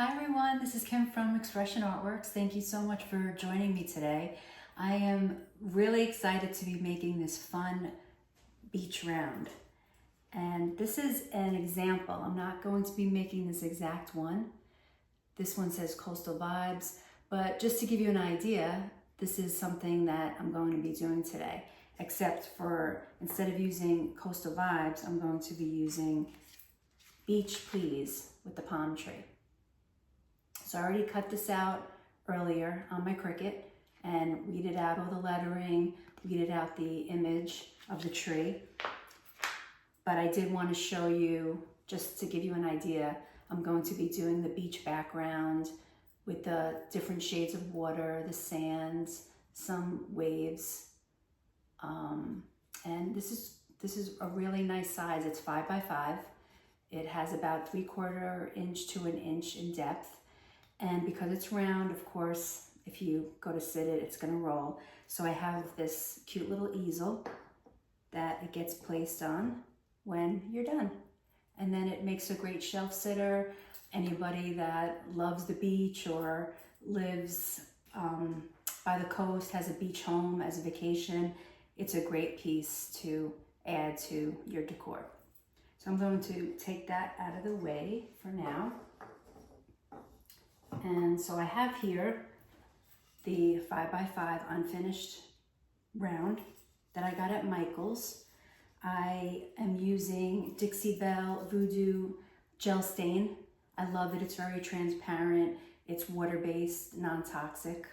Hi everyone, this is Kim from Expression Artworks. Thank you so much for joining me today. I am really excited to be making this fun beach round. And this is an example. I'm not going to be making this exact one. This one says Coastal Vibes, but just to give you an idea, this is something that I'm going to be doing today. Except for, instead of using Coastal Vibes, I'm going to be using Beach Please with the palm tree. So I already cut this out earlier on my Cricut and weeded out all the lettering, weeded out the image of the tree. But I did want to show you, just to give you an idea, I'm going to be doing the beach background with the different shades of water, the sands, some waves. And this is a really nice size. It's 5 by 5. It has about 3/4 inch to an inch in depth. And because it's round, of course, if you go to sit it, it's gonna roll. So I have this cute little easel that it gets placed on when you're done. And then it makes a great shelf sitter. Anybody that loves the beach or lives by the coast, has a beach home as a vacation, it's a great piece to add to your decor. So I'm going to take that out of the way for now. And so I have here the 5 by 5 unfinished round that I got at Michael's. I am using Dixie Belle Voodoo Gel Stain. I love it. It's very transparent. It's water-based, non-toxic.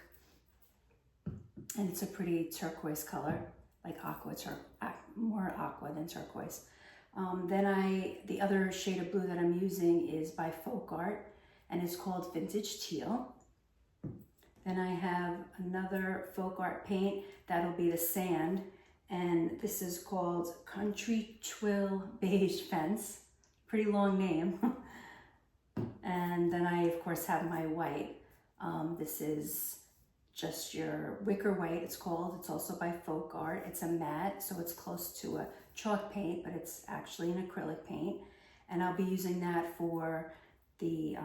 And it's a pretty turquoise color, like more aqua than turquoise. The other shade of blue that I'm using is by Folk Art, and it's called Vintage Teal. Then I have another Folk Art paint that'll be the sand, and this is called Country Twill Beige Fence. Pretty long name. And then I, of course, have my white. This is just your wicker white, it's called. It's also by Folk Art. It's a matte, so it's close to a chalk paint, but it's actually an acrylic paint. And I'll be using that for the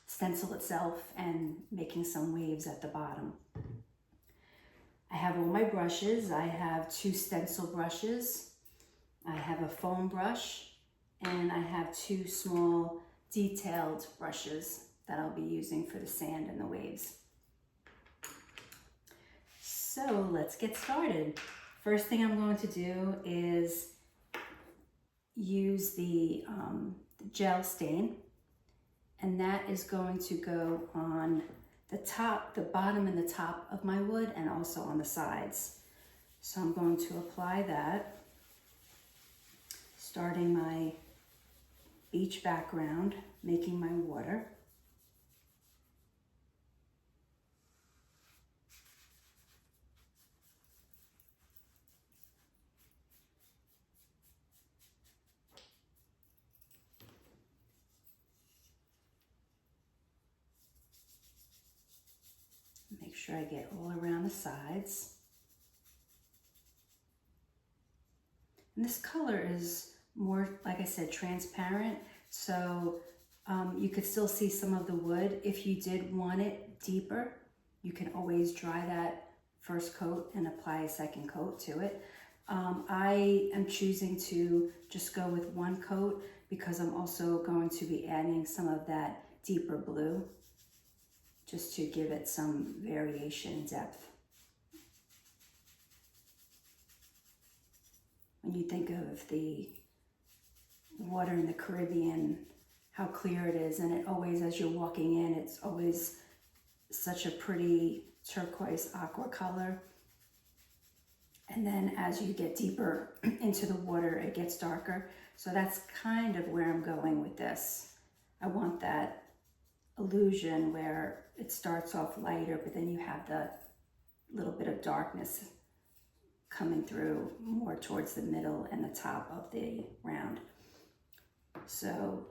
stencil itself and making some waves at the bottom. I have all my brushes. I have 2 stencil brushes. I have a foam brush, and I have 2 small detailed brushes that I'll be using for the sand and the waves. So let's get started. First thing I'm going to do is use the gel stain, and that is going to go on the top, the bottom and the top of my wood, and also on the sides. So I'm going to apply that, starting my beach background, making my water. Make sure I get all around the sides. And this color is more, like I said, transparent, so you could still see some of the wood. If you did want it deeper, you can always dry that first coat and apply a second coat to it. I am choosing to just go with 1 coat because I'm also going to be adding some of that deeper blue, just to give it some variation in depth. When you think of the water in the Caribbean, how clear it is, and it always, as you're walking in, it's always such a pretty turquoise aqua color. And then as you get deeper into the water, it gets darker. So that's kind of where I'm going with this. I want that illusion where it starts off lighter, but then you have the little bit of darkness coming through more towards the middle and the top of the round. So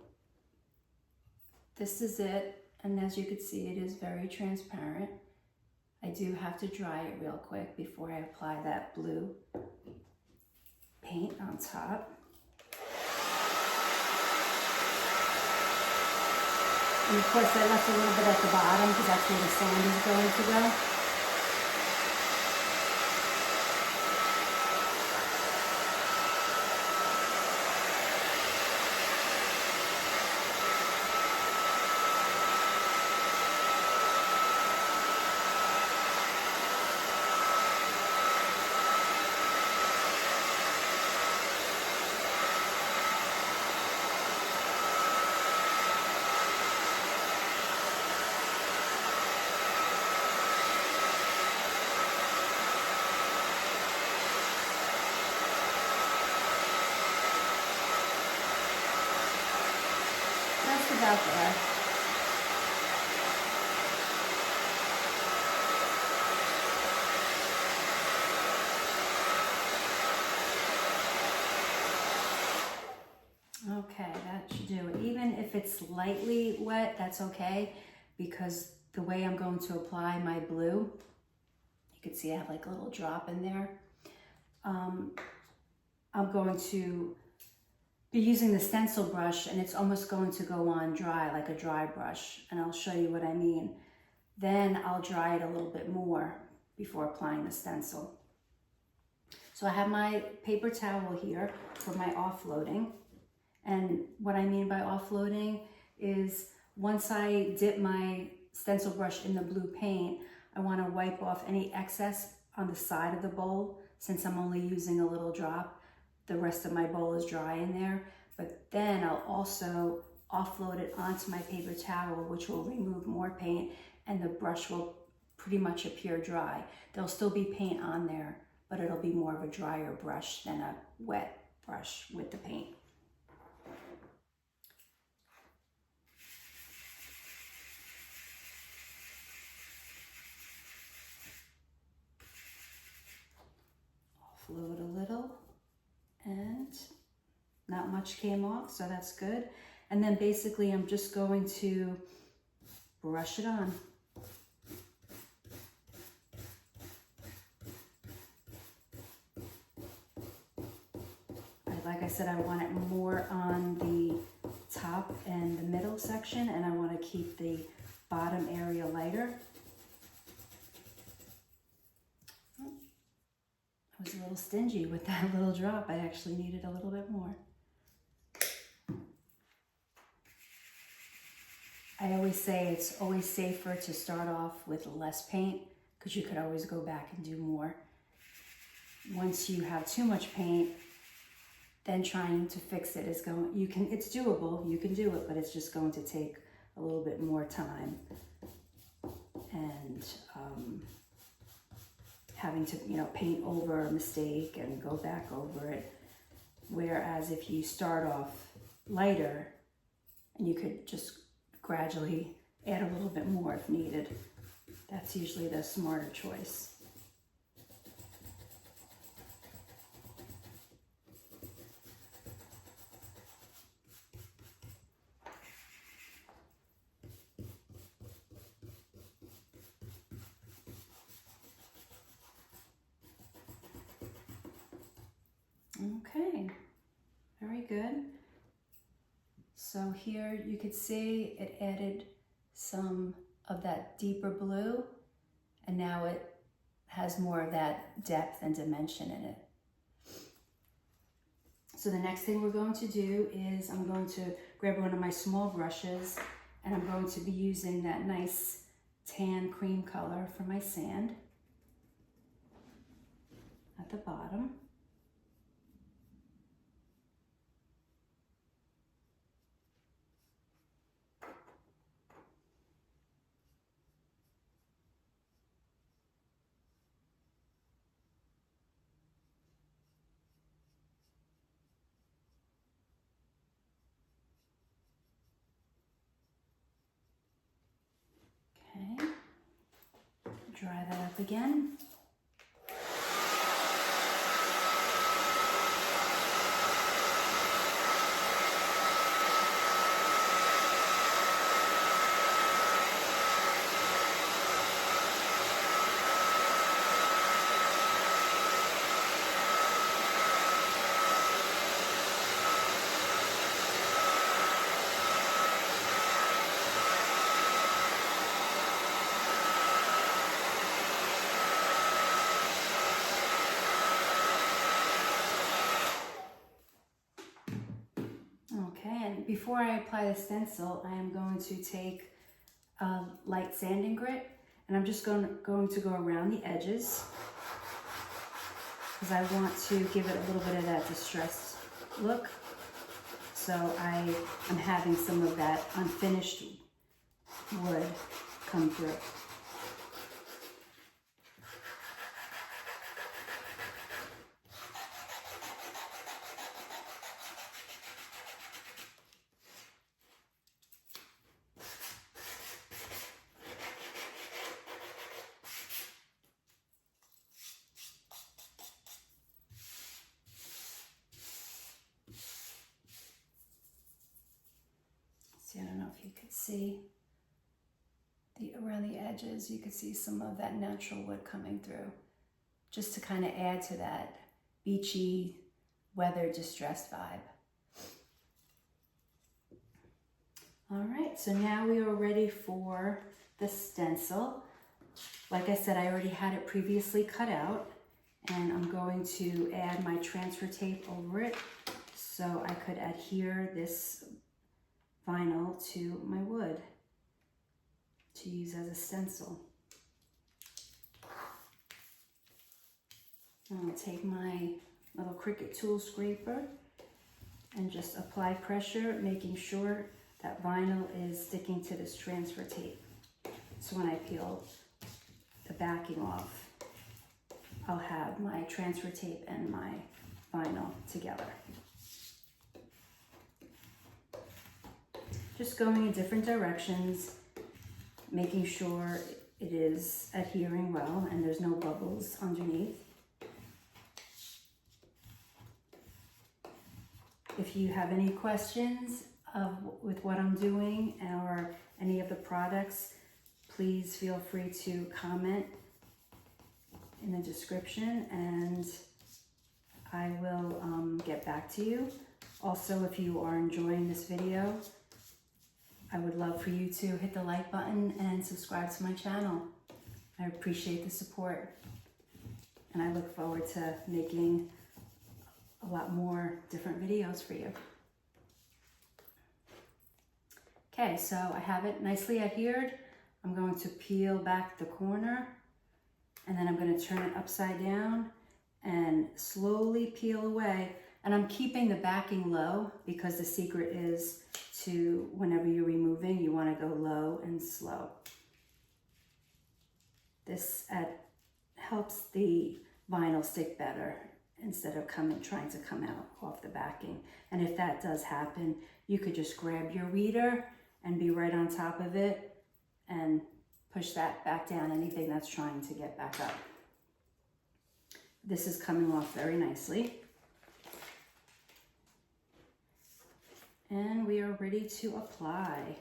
this is it, and as you can see, it is very transparent. I do have to dry it real quick before I apply that blue paint on top. And of course I left a little bit at the bottom because that's where the sand is going to go. That's about there. Okay, that should do it. Even if it's lightly wet, that's okay, because the way I'm going to apply my blue, you can see I have like a little drop in there. I'm going to be using the stencil brush, and it's almost going to go on dry, like a dry brush, and I'll show you what I mean. Then I'll dry it a little bit more before applying the stencil. So I have my paper towel here for my offloading. And what I mean by offloading is once I dip my stencil brush in the blue paint, I want to wipe off any excess on the side of the bowl. Since I'm only using a little drop, the rest of my bowl is dry in there. But then I'll also offload it onto my paper towel, which will remove more paint, and the brush will pretty much appear dry. There'll still be paint on there, but it'll be more of a drier brush than a wet brush with the paint. Offload a little, and not much came off, so that's good. And then basically I'm just going to brush it on. Like I said, I want it more on the top and the middle section, and I want to keep the bottom area lighter. I was a little stingy with that little drop. I actually needed a little bit more. I always say it's always safer to start off with less paint, because you could always go back and do more. Once you have too much paint, then trying to fix it is it's doable, you can do it, but it's just going to take a little bit more time. And having to, paint over a mistake and go back over it. Whereas if you start off lighter, and you could just gradually add a little bit more if needed. That's usually the smarter choice. Okay, very good. So here you could see it added some of that deeper blue, and now it has more of that depth and dimension in it. So the next thing we're going to do is I'm going to grab one of my small brushes, and I'm going to be using that nice tan cream color for my sand at the bottom. Okay, dry that up again. before I apply the stencil, I am going to take a light sanding grit, and I'm just going to go around the edges because I want to give it a little bit of that distressed look. So I am having some of that unfinished wood come through. I don't know if you could see around the edges, you could see some of that natural wood coming through, just to kind of add to that beachy, weather distressed vibe. All right, so now we are ready for the stencil. Like I said, I already had it previously cut out, and I'm going to add my transfer tape over it so I could adhere this vinyl to my wood to use as a stencil. I'll take my little Cricut tool scraper and just apply pressure, making sure that vinyl is sticking to this transfer tape. So when I peel the backing off, I'll have my transfer tape and my vinyl together. Just going in different directions, making sure it is adhering well and there's no bubbles underneath. If you have any questions with what I'm doing or any of the products, please feel free to comment in the description and I will get back to you. Also, if you are enjoying this video, I would love for you to hit the like button and subscribe to my channel. I appreciate the support and I look forward to making a lot more different videos for you. Okay, so I have it nicely adhered. I'm going to peel back the corner and then I'm going to turn it upside down and slowly peel away. And I'm keeping the backing low because the secret is to, whenever you're removing, you want to go low and slow. This helps the vinyl stick better instead of trying to come out off the backing. And if that does happen, you could just grab your weeder and be right on top of it and push that back down, anything that's trying to get back up. This is coming off very nicely. And we are ready to apply.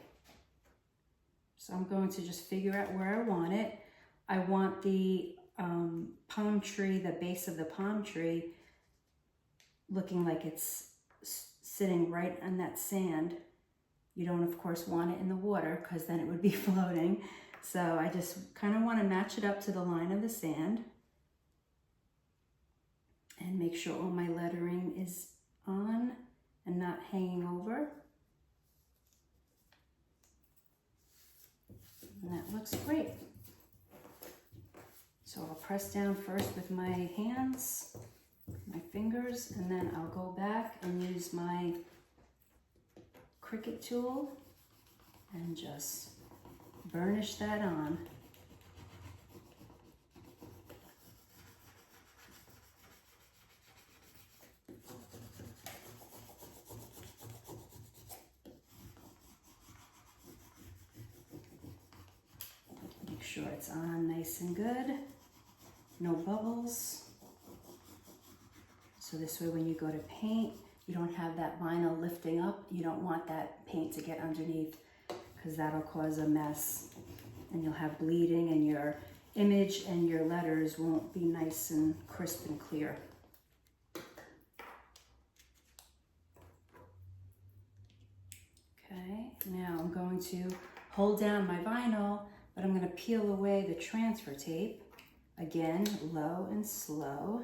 So I'm going to just figure out where I want it. I want the palm tree, the base of the palm tree, looking like it's sitting right on that sand. You don't, of course, want it in the water because then it would be floating. So I just kind of want to match it up to the line of the sand and make sure all my lettering is on and not hanging over. And that looks great. So I'll press down first with my hands, my fingers, and then I'll go back and use my Cricut tool and just burnish that on. Make sure it's on nice and good, no bubbles. So this way when you go to paint, you don't have that vinyl lifting up. You don't want that paint to get underneath because that'll cause a mess and you'll have bleeding and your image and your letters won't be nice and crisp and clear. Okay, now I'm going to hold down my vinyl, but I'm going to peel away the transfer tape. Again, low and slow.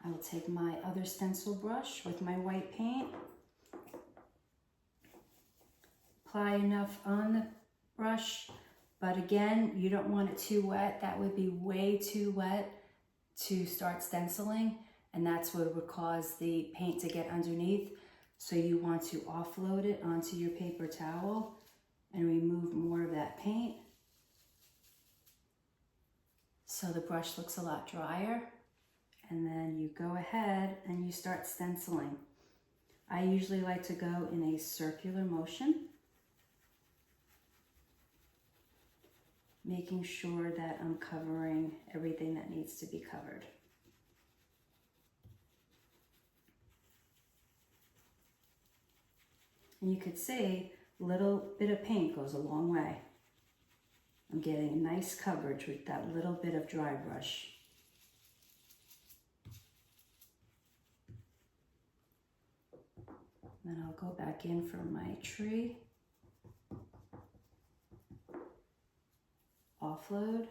I will take my other stencil brush with my white paint, apply enough on the brush, but again, you don't want it too wet. That would be way too wet to start stenciling, and that's what would cause the paint to get underneath. So you want to offload it onto your paper towel and remove more of that paint so the brush looks a lot drier. And then you go ahead and you start stenciling. I usually like to go in a circular motion, making sure that I'm covering everything that needs to be covered. And you could see a little bit of paint goes a long way. I'm getting nice coverage with that little bit of dry brush. Then I'll go back in for my tree. Offload.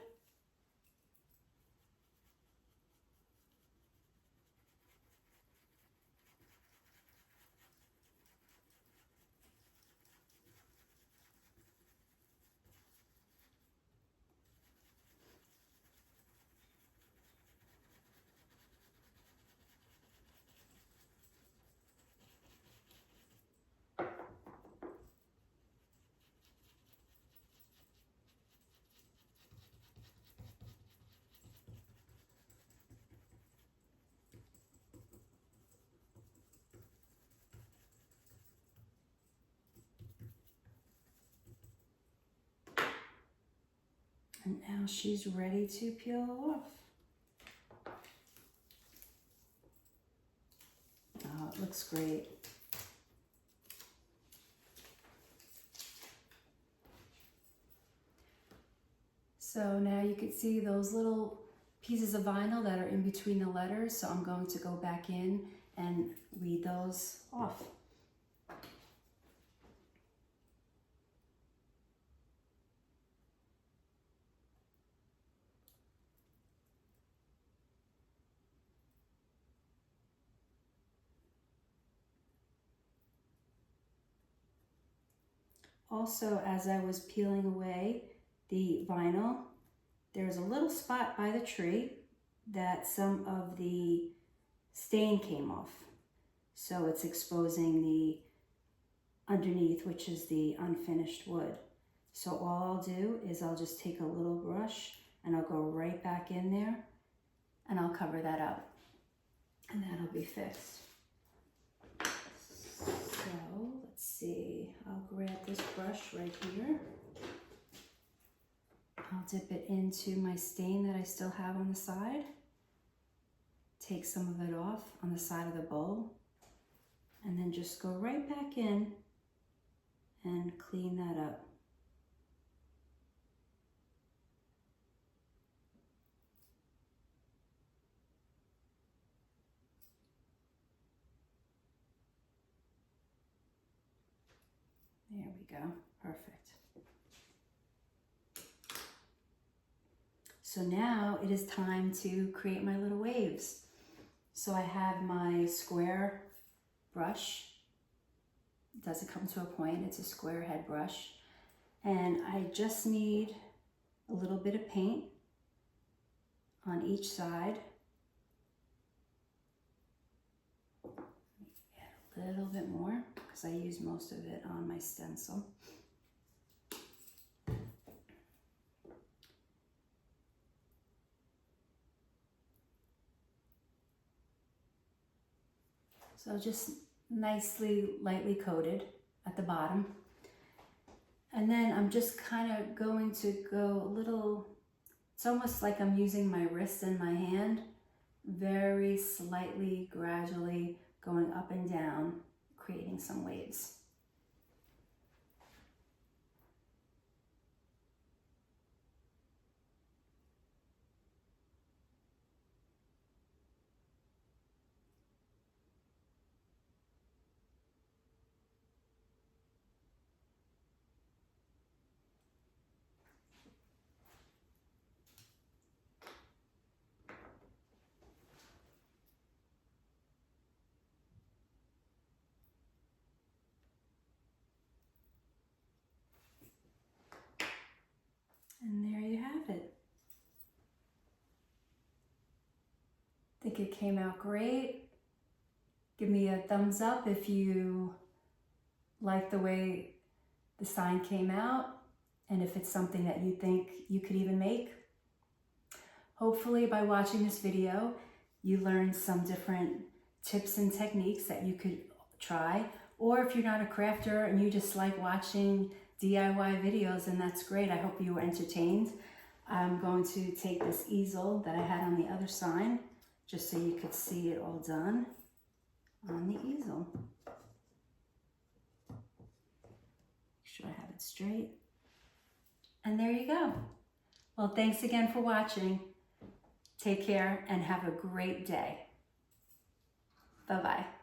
And now she's ready to peel off. Oh, it looks great. So now you can see those little pieces of vinyl that are in between the letters. So I'm going to go back in and weed those off. Also, as I was peeling away the vinyl, there's a little spot by the tree that some of the stain came off. So it's exposing the underneath, which is the unfinished wood. So all I'll do is I'll just take a little brush and I'll go right back in there and I'll cover that up and that'll be fixed. So let's see, I'll grab this brush right here. I'll dip it into my stain that I still have on the side. Take some of it off on the side of the bowl and then just go right back in and clean that up. There we go, perfect. So now it is time to create my little waves. So I have my square brush. It doesn't come to a point, it's a square head brush. And I just need a little bit of paint on each side. Add a little bit more because I use most of it on my stencil. So just nicely, lightly coated at the bottom. And then I'm just kind of going to go a little, it's almost like I'm using my wrist and my hand, very slightly, gradually going up and down, creating some waves. think it came out great. Give me a thumbs up if you like the way the sign came out and if it's something that you think you could even make. Hopefully by watching this video, you learned some different tips and techniques that you could try. Or if you're not a crafter and you just like watching DIY videos, then that's great. I hope you were entertained. I'm going to take this easel that I had on the other side, just so you could see it all done on the easel. Make sure I have it straight. And there you go. Well, thanks again for watching. Take care and have a great day. Bye-bye.